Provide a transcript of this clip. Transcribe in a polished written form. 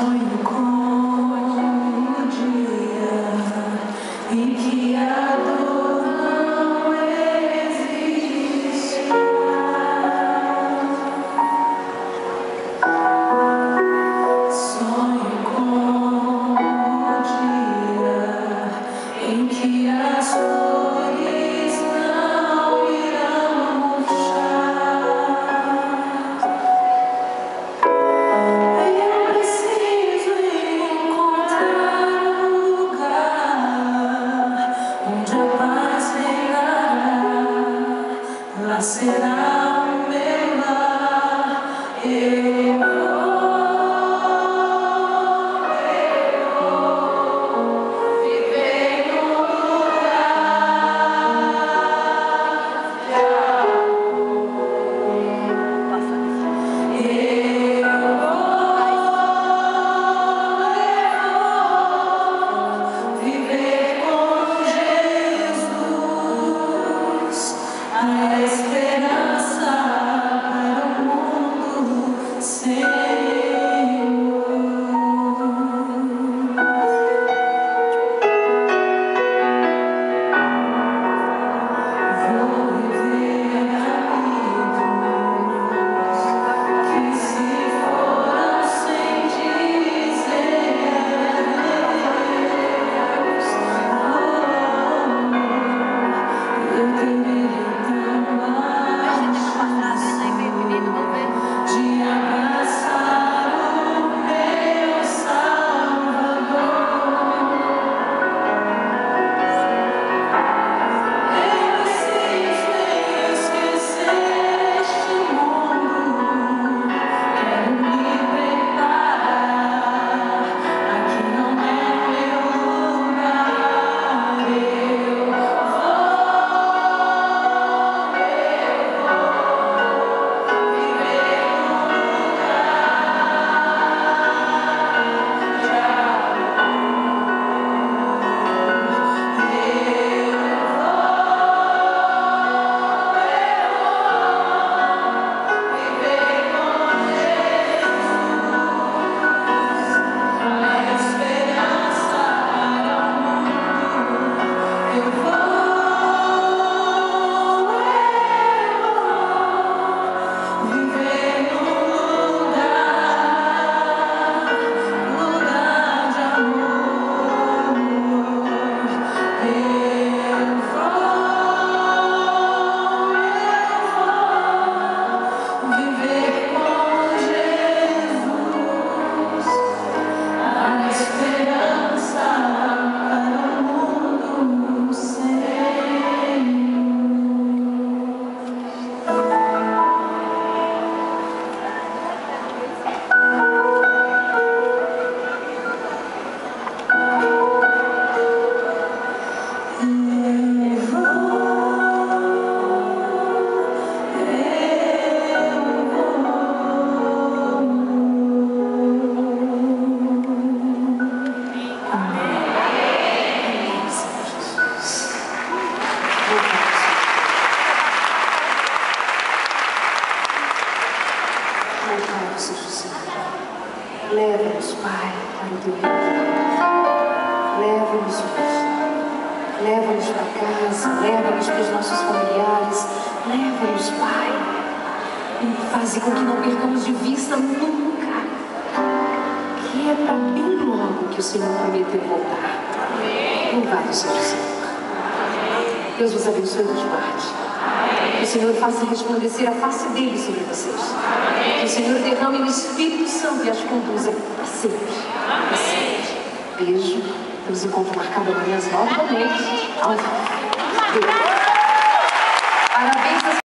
Sonho com o dia em que a dor não existe mais. Sonho com o dia em que as flores não irão murchar. Eu preciso encontrar um lugar onde a paz reinará. Lá será o meu lar. Eu vou viver num viver com Jesus, a esperança para o mundo, Senhor. Vou viver amigos que se foram sem dizer adeus. Eu teria tão mais de abraçar o meu Salvador. Eu preciso esquecer este mundo. Quero me preparar. Aqui não é meu lugar. Eu vou viver num lugar de amor. Viver com Jesus, a esperança para o mundo, Senhor. Leva-nos, Pai, para o teu reino. Leva-nos, Pai. Leva-nos para casa, leva-nos para os nossos familiares. Leva-nos, Pai. E faze com que não percamos de vista nunca que é para bem logo que o Senhor prometeu voltar. Louvado seja o Senhor. Deus vos abençoe de parte. Que o Senhor faça resplandecer a face dele sobre vocês. Que o Senhor derrame o Espírito Santo e as conduza para sempre. Para sempre. Beijo. Temos encontro marcado amanhã às 9 da noite.